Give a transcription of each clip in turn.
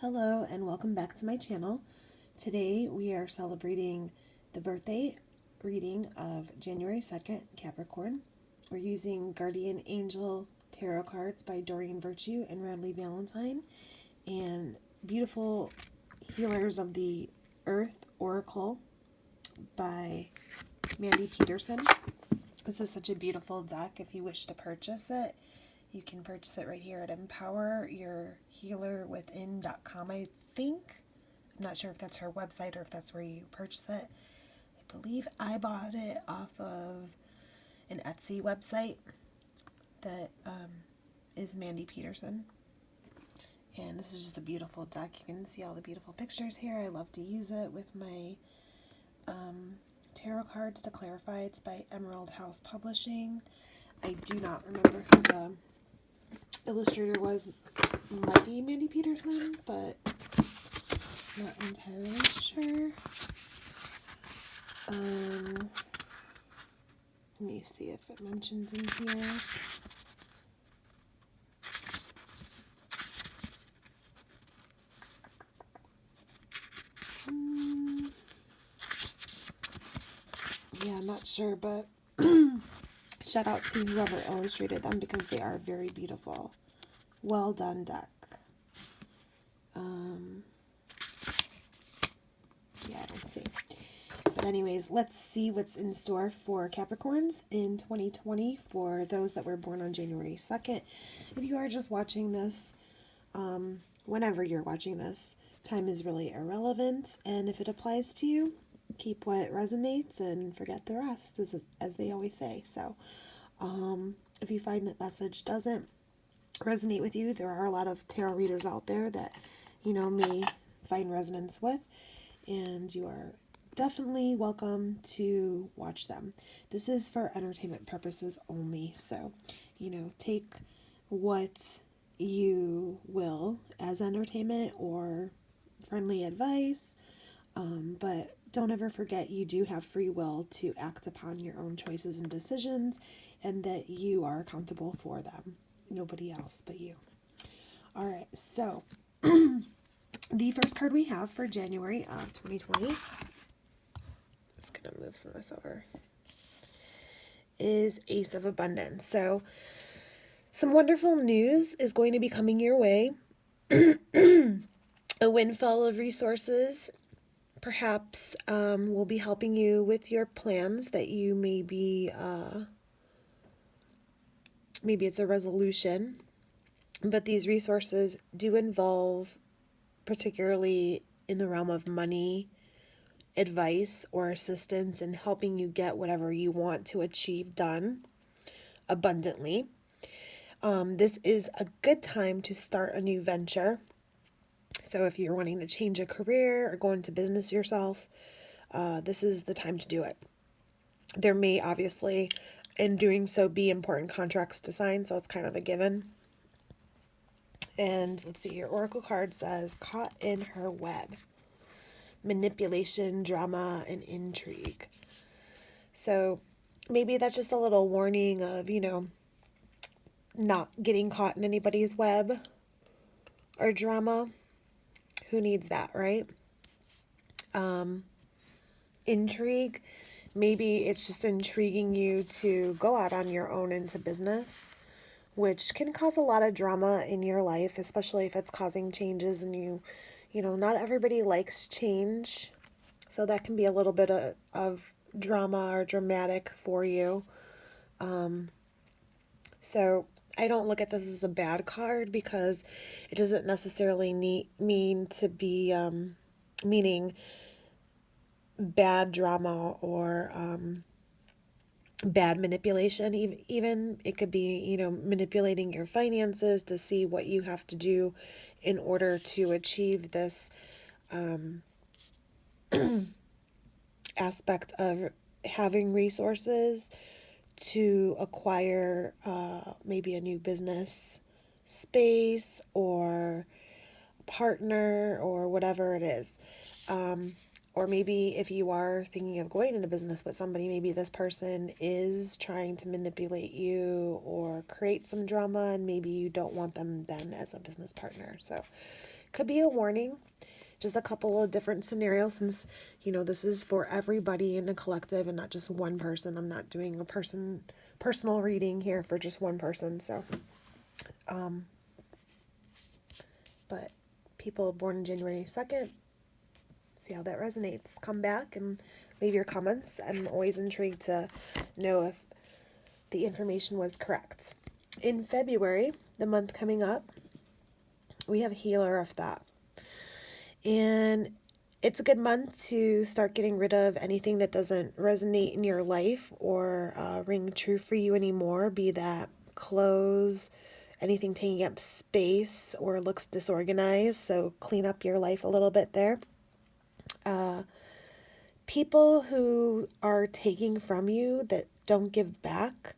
Hello and welcome back to my channel. Today we are celebrating the birthday reading of January 2nd, Capricorn. We're using Guardian Angel Tarot cards by Doreen Virtue and Radley Valentine and beautiful Healers of the Earth Oracle by Mandy Peterson. This is such a beautiful deck. If you wish to purchase it, you can purchase it right here at empoweryourhealerwithin.com, I think. I'm not sure if that's her website or if that's where you purchase it. I believe I bought it off of an Etsy website that is Mandy Peterson. And this is just a beautiful deck. You can see all the beautiful pictures here. I love to use it with my tarot cards to clarify. It's by Emerald House Publishing. I do not remember who the illustrator was. Might be Mandy Peterson, but not entirely sure. Let me see if it mentions in here. Yeah, I'm not sure, but shout out to whoever illustrated them because they are very beautiful. Well done deck. Yeah, I don't see. But anyways, let's see what's in store for Capricorns in 2020 for those that were born on January 2nd. If you are just watching this, whenever you're watching this, time is really irrelevant. And if it applies to you, keep what resonates and forget the rest, as they always say. So if you find that message doesn't resonate with you, there are a lot of tarot readers out there that, may find resonance with, and you are definitely welcome to watch them. This is for entertainment purposes only, so, take what you will as entertainment or friendly advice, but don't ever forget you do have free will to act upon your own choices and decisions, and that you are accountable for them. Nobody else but you. All right, so the first card we have for January of 2020, I'm just going to move some of this over, is Ace of Abundance. So some wonderful news is going to be coming your way. A windfall of resources perhaps will be helping you with your plans that you maybe it's a resolution, but these resources do involve, particularly in the realm of money, advice, or assistance in helping you get whatever you want to achieve done abundantly. This is a good time to start a new venture. So if you're wanting to change a career or go into business yourself, this is the time to do it. There may obviously, in doing so, be important contracts to sign, so it's kind of a given. And let's see, your oracle card says, caught in her web. Manipulation, drama, and intrigue. So maybe that's just a little warning of, not getting caught in anybody's web or drama. Who needs that, right? Intrigue. Maybe it's just intriguing you to go out on your own into business, which can cause a lot of drama in your life, especially if it's causing changes and not everybody likes change. So that can be a little bit of drama or dramatic for you. So I don't look at this as a bad card because it doesn't necessarily mean to be meaning bad drama or bad manipulation. Even it could be, manipulating your finances to see what you have to do in order to achieve this aspect of having resources to acquire maybe a new business space or partner or whatever it is. Or maybe if you are thinking of going into business with somebody, maybe this person is trying to manipulate you or create some drama, and maybe you don't want them then as a business partner. So Could be a warning. Just a couple of different scenarios, since, this is for everybody in the collective and not just one person. I'm not doing a personal reading here for just one person. So, but people born on January 2nd, see how that resonates. Come back and leave your comments. I'm always intrigued to know if the information was correct. In February, the month coming up, we have Healer of Thought. And it's a good month to start getting rid of anything that doesn't resonate in your life or ring true for you anymore, be that clothes, anything taking up space or looks disorganized. So clean up your life a little bit there. People who are taking from you that don't give back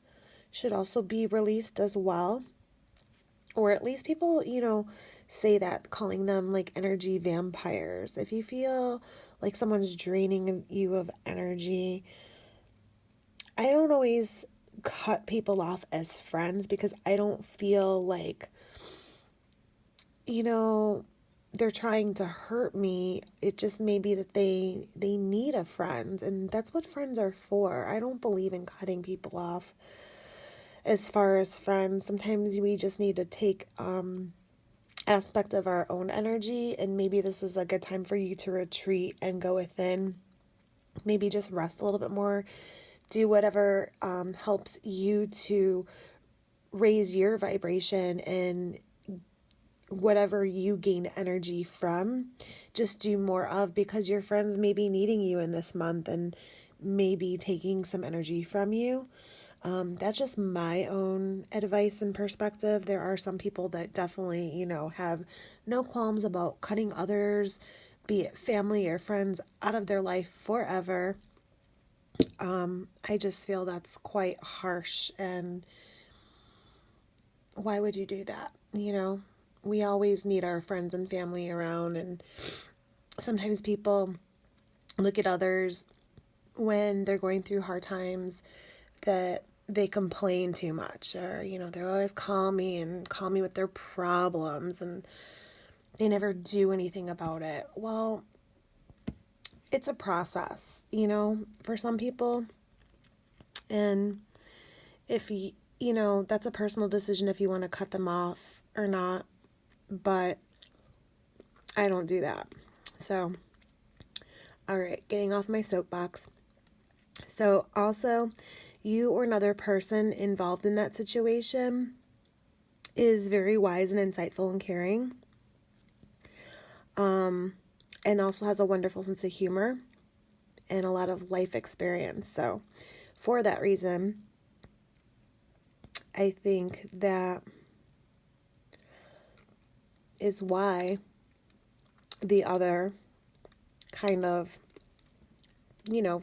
should also be released as well. Or at least people, say that, calling them like energy vampires. If you feel like someone's draining you of energy, I don't always cut people off as friends because I don't feel like, they're trying to hurt me. It just may be that they need a friend, and that's what friends are for. I don't believe in cutting people off as far as friends. Sometimes we just need to take aspect of our own energy, and maybe this is a good time for you to retreat and go within, maybe just rest a little bit more, do whatever helps you to raise your vibration, and whatever you gain energy from, just do more of, because your friends may be needing you in this month and maybe taking some energy from you. That's just my own advice and perspective. There are some people that definitely, have no qualms about cutting others, be it family or friends, out of their life forever. I just feel that's quite harsh, and why would you do that? We always need our friends and family around, and sometimes people look at others when they're going through hard times that they complain too much, or they're always call me with their problems, and they never do anything about it. Well, it's a process, for some people, and if that's a personal decision if you want to cut them off or not, but I don't do that. So, all right, getting off my soapbox. So also, you or another person involved in that situation is very wise and insightful and caring. And also has a wonderful sense of humor and a lot of life experience. So for that reason, I think that is why the other kind of,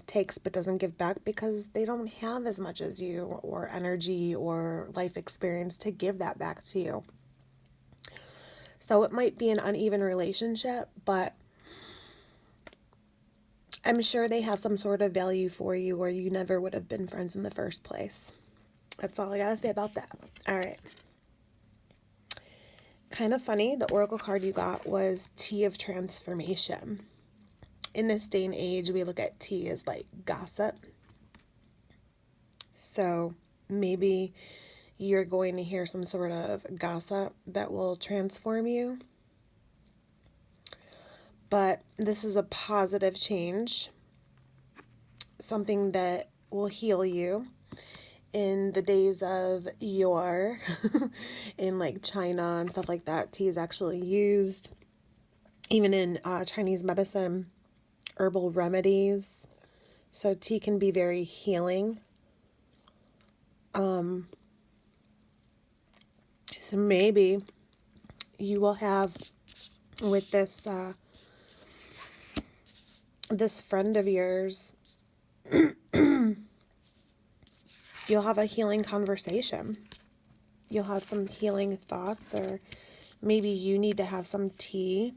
takes but doesn't give back, because they don't have as much as you, or energy or life experience to give that back to you. So it might be an uneven relationship, but I'm sure they have some sort of value for you, or you never would have been friends in the first place. That's all I gotta say about that. All right. Kind of funny, the oracle card you got was Tea of Transformation. In this day and age, we look at tea as like gossip. So maybe you're going to hear some sort of gossip that will transform you. But this is a positive change, something that will heal you. In the days of yore, in like China and stuff like that, tea is actually used. Even in Chinese medicine, herbal remedies. So tea can be very healing. So maybe you will have with this this friend of yours, you'll have a healing conversation. You'll have some healing thoughts, or maybe you need to have some tea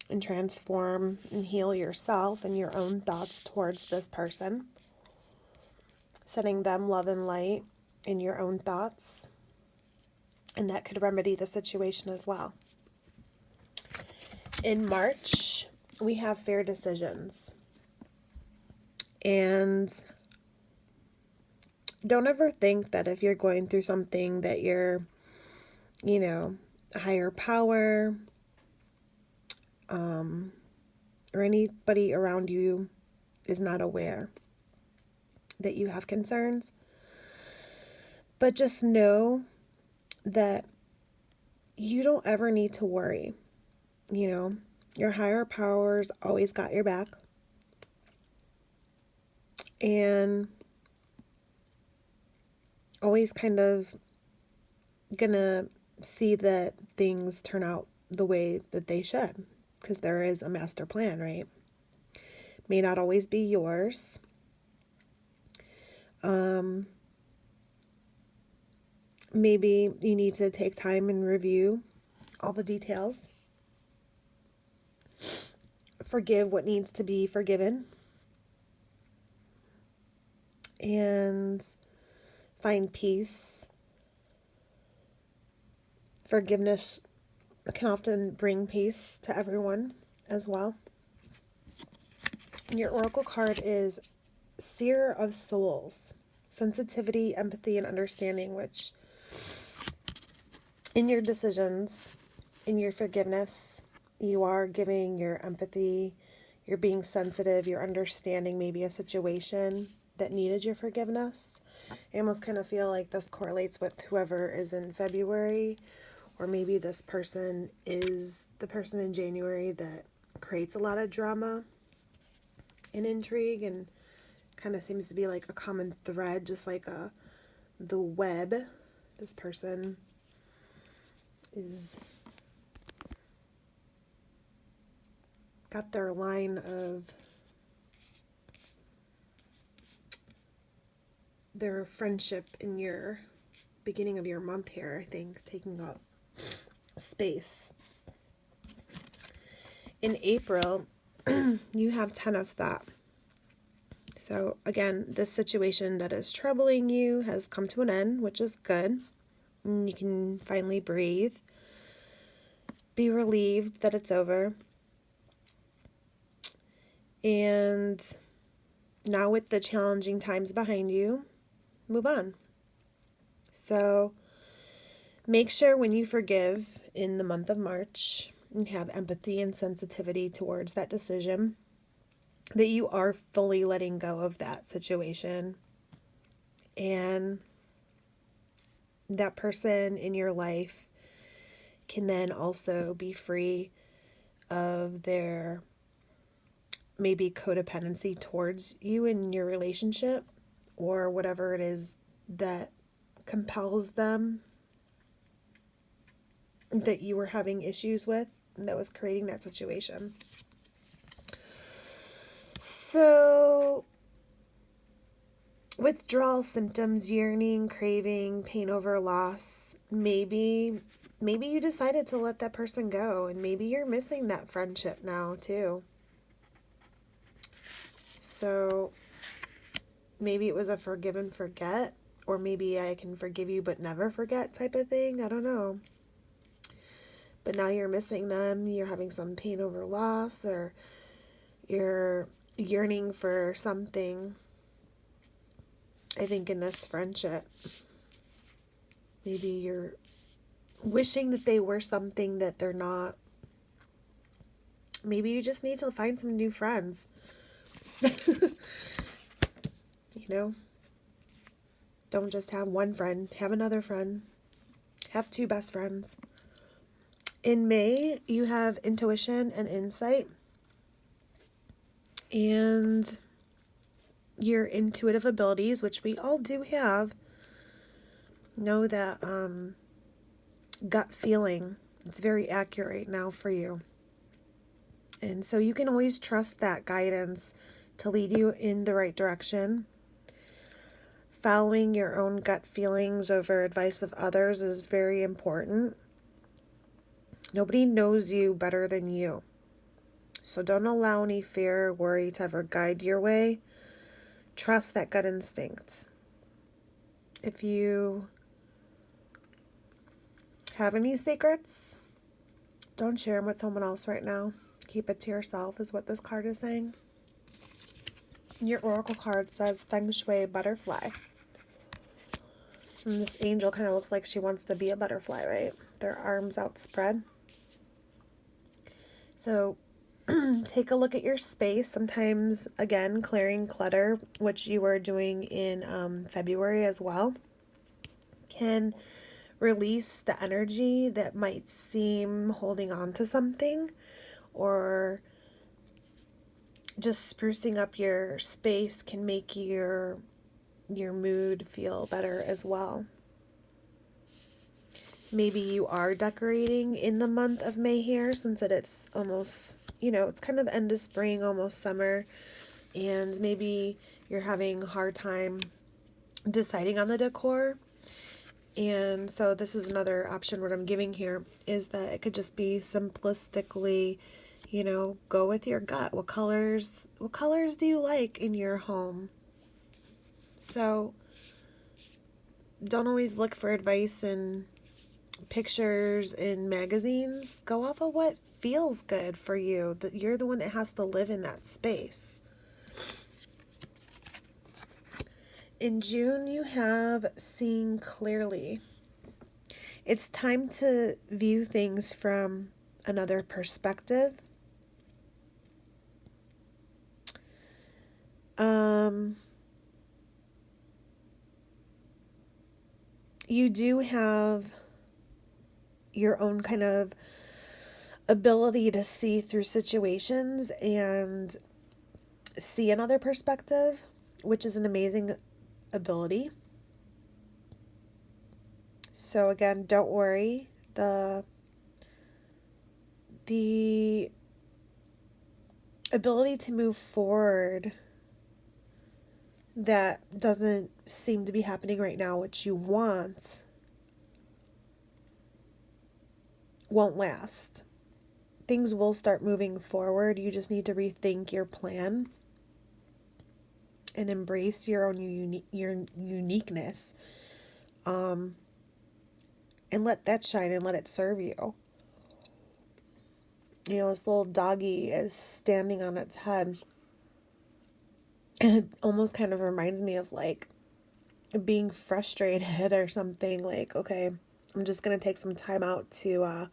and transform and heal yourself and your own thoughts towards this person, sending them love and light in your own thoughts, and that could remedy the situation as well. In March, we have fair decisions. And don't ever think that if you're going through something that you're, a higher power, or anybody around you is not aware that you have concerns. But just know that you don't ever need to worry. Your higher powers always got your back. And always kind of gonna see that things turn out the way that they should, because there is a master plan, right? May not always be yours. Maybe you need to take time and review all the details. Forgive what needs to be forgiven. And find peace. Forgiveness can often bring peace to everyone as well. And your oracle card is Seer of Souls. Sensitivity, empathy, and understanding, which in your decisions, in your forgiveness, you are giving your empathy, you're being sensitive, you're understanding maybe a situation that needed your forgiveness. I almost kind of feel like this correlates with whoever is in February, or maybe this person is the person in January that creates a lot of drama and intrigue, and kind of seems to be like a common thread, just like the web. This person is got their line of their friendship in your beginning of your month here, I think, taking up space. In April, you have 10 of that. So again, this situation that is troubling you has come to an end, which is good. And you can finally breathe. Be relieved that it's over. And now with the challenging times behind you, move on. So make sure when you forgive in the month of March, you have empathy and sensitivity towards that decision, that you are fully letting go of that situation. And that person in your life can then also be free of their maybe codependency towards you in your relationship, or whatever it is that compels them, that you were having issues with, that was creating that situation. So withdrawal symptoms, yearning, craving, pain over loss, maybe you decided to let that person go, and maybe you're missing that friendship now too. So maybe it was a forgive and forget, or maybe I can forgive you but never forget type of thing. I don't know. But now you're missing them. You're having some pain over loss, or you're yearning for something. I think in this friendship, maybe you're wishing that they were something that they're not. Maybe you just need to find some new friends. Don't just have one friend. Have another friend. Have two best friends. In May, you have intuition and insight. And your intuitive abilities, which we all do have, know that gut feeling, it's very accurate right now for you. And so you can always trust that guidance to lead you in the right direction. Following your own gut feelings over advice of others is very important. Nobody knows you better than you. So don't allow any fear or worry to ever guide your way. Trust that gut instinct. If you have any secrets, Don't share them with someone else right now. Keep it to yourself is what this card is saying. Your oracle card says Feng Shui butterfly. And this angel kind of looks like she wants to be a butterfly, right? Their arms outspread. So take a look at your space. Sometimes, again, clearing clutter, which you were doing in February as well, can release the energy that might seem holding on to something, or just sprucing up your space can make your mood feel better as well. Maybe you are decorating in the month of May here, since it's almost, it's kind of end of spring, almost summer, and maybe you're having a hard time deciding on the decor. And so this is another option. What I'm giving here is that it could just be simplistically, go with your gut. What colors do you like in your home? So don't always look for advice in pictures in magazines. Go off of what feels good for you. That you're the one that has to live in that space. In June, you have seeing clearly. It's time to view things from another perspective. You do have your own kind of ability to see through situations and see another perspective, which is an amazing ability. So again, don't worry. The ability to move forward that doesn't seem to be happening right now, which you want, won't last. Things will start moving forward. You just need to rethink your plan and embrace your own uniqueness, and let that shine and let it serve you. This little doggy is standing on its head. It almost kind of reminds me of like being frustrated or something. Like, okay, I'm just going to take some time out to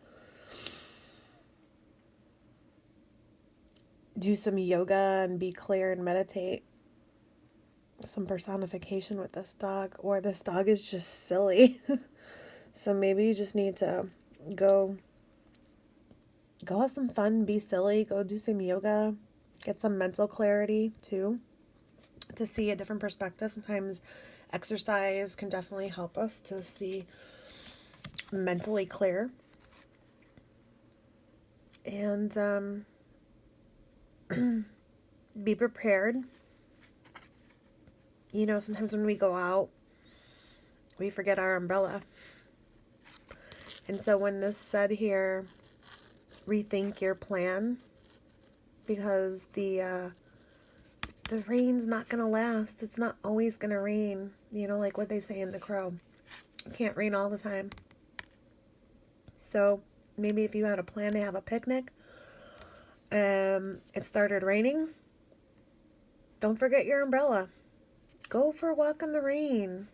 do some yoga and be clear and meditate. Some personification with this dog, or this dog is just silly. So maybe you just need to go have some fun, be silly, go do some yoga, get some mental clarity too, to see a different perspective. Sometimes exercise can definitely help us to see mentally clear. And be prepared. Sometimes when we go out, we forget our umbrella. And so when this said here, rethink your plan, because the rain's not going to last. It's not always going to rain. Like what they say in The Crow. It can't rain all the time. So maybe if you had a plan to have a picnic, it started raining, don't forget your umbrella. Go for a walk in the rain.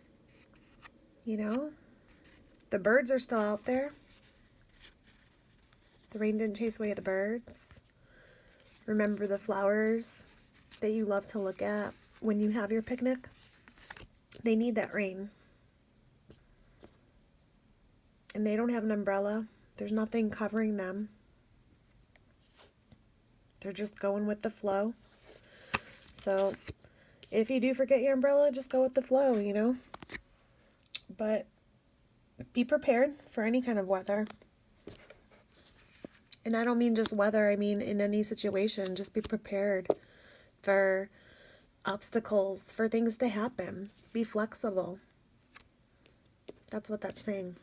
The birds are still out there. The rain didn't chase away the birds. Remember the flowers that you love to look at when you have your picnic? They need that rain. And they don't have an umbrella. There's nothing covering them. They're just going with the flow. So if you do forget your umbrella, just go with the flow, But be prepared for any kind of weather. And I don't mean just weather, I mean in any situation. Just be prepared for obstacles, for things to happen. Be flexible. That's what that's saying.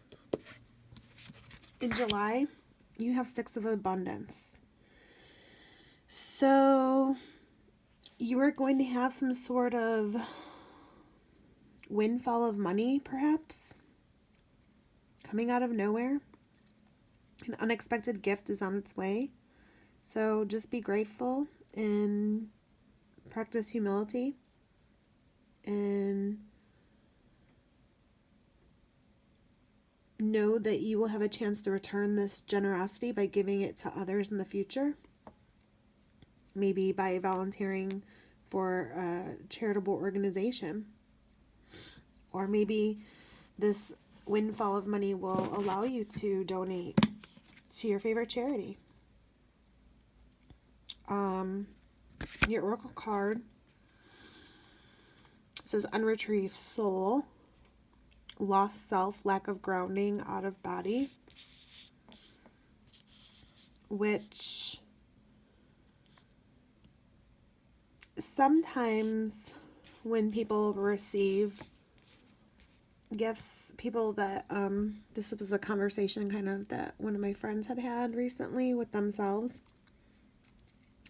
In July, you have 6 of abundance. So you are going to have some sort of windfall of money, perhaps, coming out of nowhere. An unexpected gift is on its way. So just be grateful and practice humility and know that you will have a chance to return this generosity by giving it to others in the future. Maybe by volunteering for a charitable organization. Or maybe this windfall of money will allow you to donate to your favorite charity. Your oracle card says unretrieved soul, lost self, lack of grounding, out of body, which sometimes when people receive gifts, people that this was a conversation kind of that one of my friends had recently with themselves,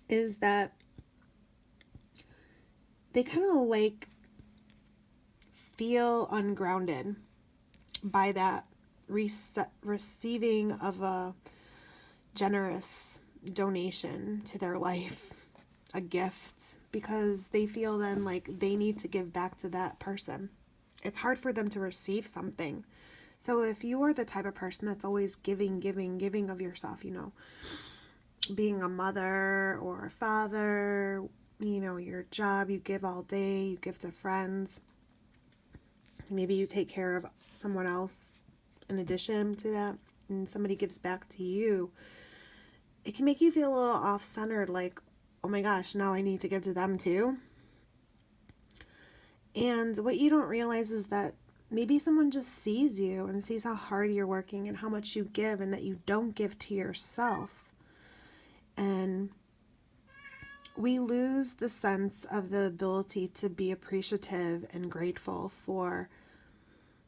is that they kind of like feel ungrounded by that receiving of a generous donation to their life, a gift, because they feel then like they need to give back to that person. It's hard for them to receive something. So if you are the type of person that's always giving of yourself, you know, being a mother or a father, you know, your job, you give all day, you give to friends. Maybe you take care of someone else in addition to that, and somebody gives back to you. It can make you feel a little off-centered, like, oh my gosh, now I need to give to them too. And what you don't realize is that maybe someone just sees you and sees how hard you're working and how much you give and that you don't give to yourself. And we lose the sense of the ability to be appreciative and grateful for,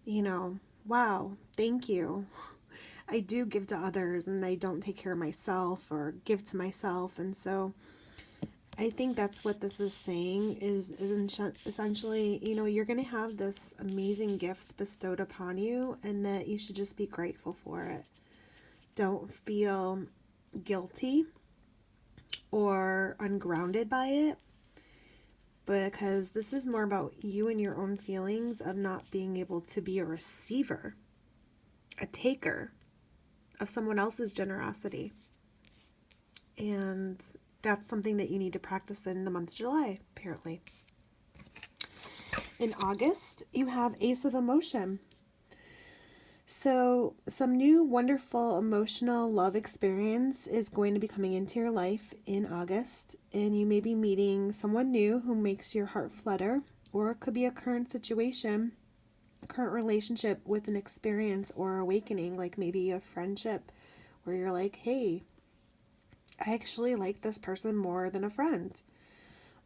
you know, wow, thank you. I do give to others and I don't take care of myself or give to myself. And so I think that's what this is saying is essentially, you know, you're going to have this amazing gift bestowed upon you and that you should just be grateful for it. Don't feel guilty or ungrounded by it, because this is more about you and your own feelings of not being able to be a receiver, a taker of someone else's generosity. And that's something that you need to practice in the month of July, apparently. In August, you have Ace of Emotion. So some new wonderful emotional love experience is going to be coming into your life in August, and you may be meeting someone new who makes your heart flutter, or it could be a current situation, a current relationship with an experience or awakening, like maybe a friendship where you're like, hey, I actually like this person more than a friend.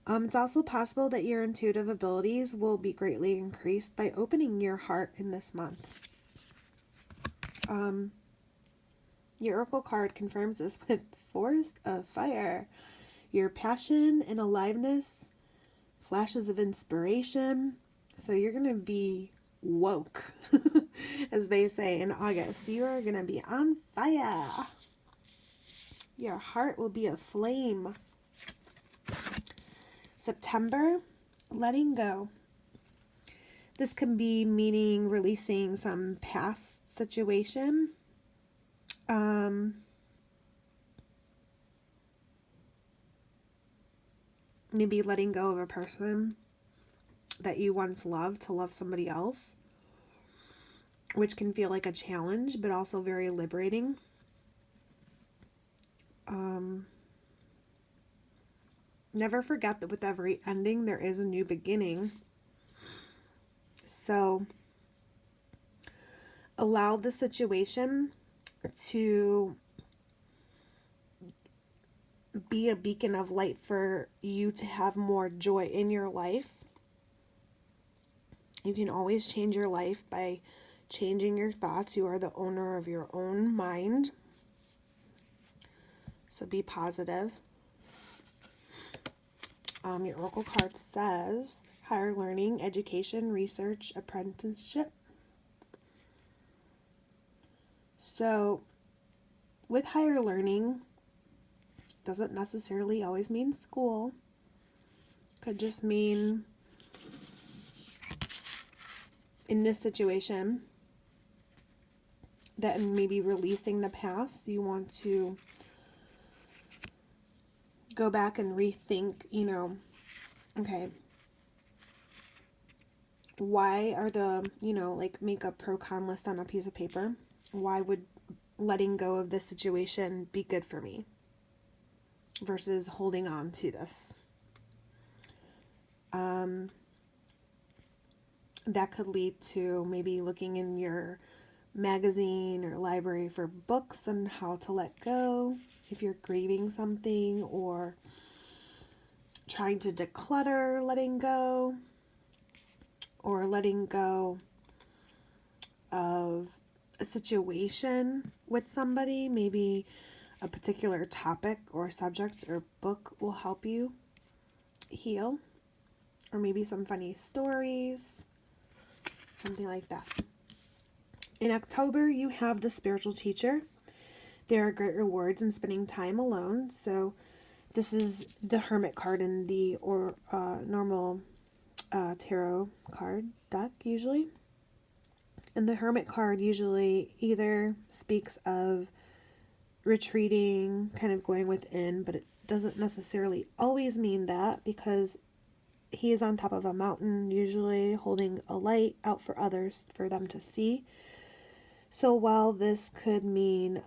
It's also possible that your intuitive abilities will be greatly increased by opening your heart in this month. Your oracle card confirms this with Forest of Fire. Your passion and aliveness, flashes of inspiration. So you're going to be woke, as they say in August. You are going to be on fire. Your heart will be aflame. September, letting go. This can be meaning releasing some past situation. Maybe letting go of a person that you once loved to love somebody else, which can feel like a challenge, but also very liberating. Never forget that with every ending, there is a new beginning. So allow the situation to be a beacon of light for you to have more joy in your life. You can always change your life by changing your thoughts. You are the owner of your own mind. So be positive. Your oracle card says higher learning, education, research, apprenticeship. So with higher learning, doesn't necessarily always mean school. Could just mean, in this situation, that maybe releasing the past, you want to go back and rethink, okay, why are the, like make a pro-con list on a piece of paper. Why would letting go of this situation be good for me versus holding on to this? That could lead to maybe looking in your magazine or library for books on how to let go if you're grieving something, or trying to declutter letting go, or letting go of a situation with somebody. Maybe a particular topic or subject or book will help you heal, or maybe some funny stories, something like that. In October, you have the spiritual teacher. There are great rewards in spending time alone. So this is the Hermit card in the normal tarot card deck usually. And the Hermit card usually either speaks of retreating, kind of going within, but it doesn't necessarily always mean that, because he is on top of a mountain, usually holding a light out for others, for them to see. So while this could mean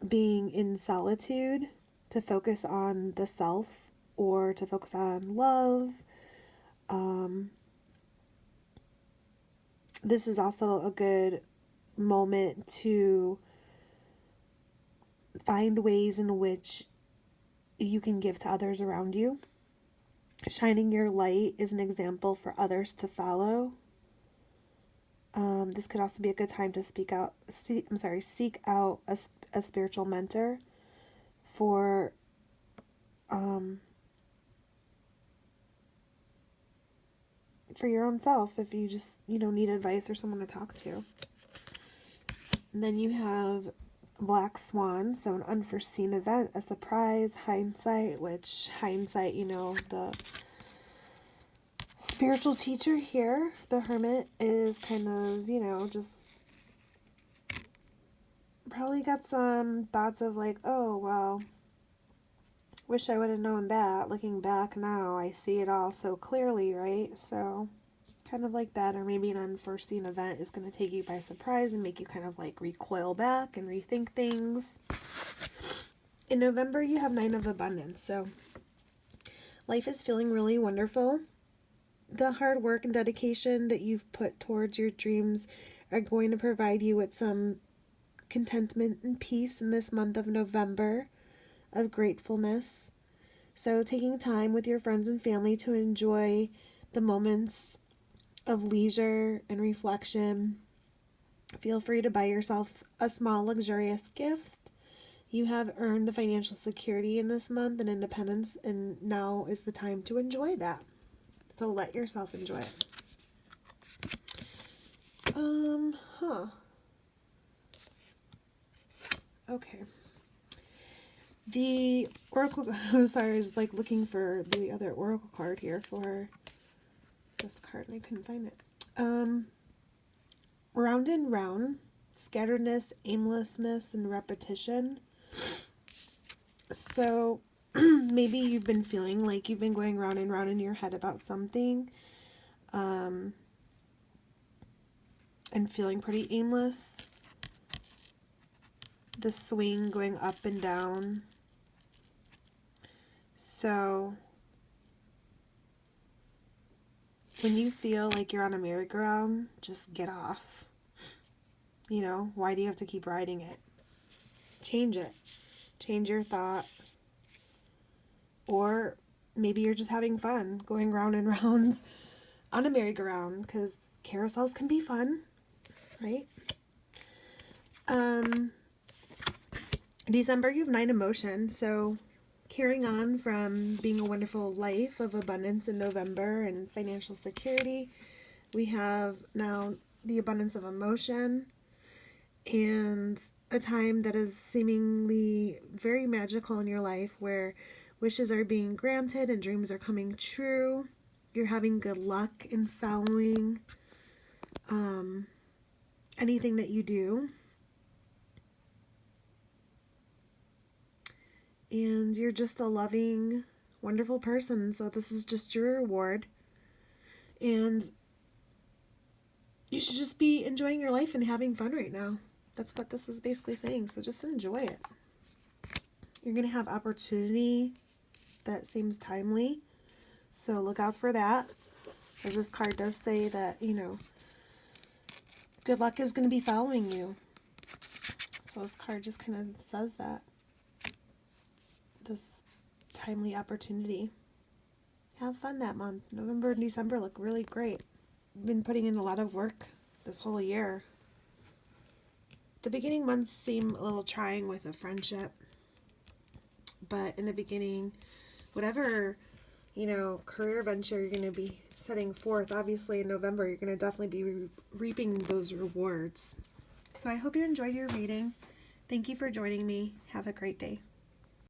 being in solitude to focus on the self, or to focus on love, this is also a good moment to find ways in which you can give to others around you. Shining your light is an example for others to follow. This could also be a good time to seek out a spiritual mentor for your own self, if you just, need advice or someone to talk to. And then you have Black Swan, so an unforeseen event, a surprise, hindsight, which hindsight, the spiritual teacher here, the Hermit, is kind of, just probably got some thoughts of like, oh, well, wish I would have known that. Looking back now, I see it all so clearly, right? So kind of like that. Or maybe an unforeseen event is going to take you by surprise and make you kind of like recoil back and rethink things. In November, you have 9 of Abundance. So life is feeling really wonderful. The hard work and dedication that you've put towards your dreams are going to provide you with some contentment and peace in this month of November of gratefulness. So taking time with your friends and family to enjoy the moments of leisure and reflection. Feel free to buy yourself a small luxurious gift. You have earned the financial security in this month and independence, and now is the time to enjoy that. So let yourself enjoy it. Okay. The Oracle, sorry, I was like looking for the other Oracle card here for this card and I couldn't find it. Round and round, scatteredness, aimlessness, and repetition. So maybe you've been feeling like you've been going round and round in your head about something, and feeling pretty aimless. The swing going up and down. So when you feel like you're on a merry-go-round, just get off. Why do you have to keep riding it? Change it. Change your thought. Or maybe you're just having fun going round and round on a merry-go-round, because carousels can be fun, right? December, you have 9 emotion, so carrying on from being a wonderful life of abundance in November and financial security, we have now the abundance of emotion, and a time that is seemingly very magical in your life, where wishes are being granted and dreams are coming true. You're having good luck in following anything that you do. And you're just a loving, wonderful person. So this is just your reward. And you should just be enjoying your life and having fun right now. That's what this is basically saying. So just enjoy it. You're going to have opportunity that seems timely. So look out for that. As this card does say that, you know, good luck is going to be following you. So this card just kind of says that. This timely opportunity. Have fun that month. November and December look really great. I've been putting in a lot of work this whole year. The beginning months seem a little trying with a friendship. But in the beginning, whatever, you know, career venture you're going to be setting forth, obviously in November, you're going to definitely be reaping those rewards. So I hope you enjoyed your reading. Thank you for joining me. Have a great day.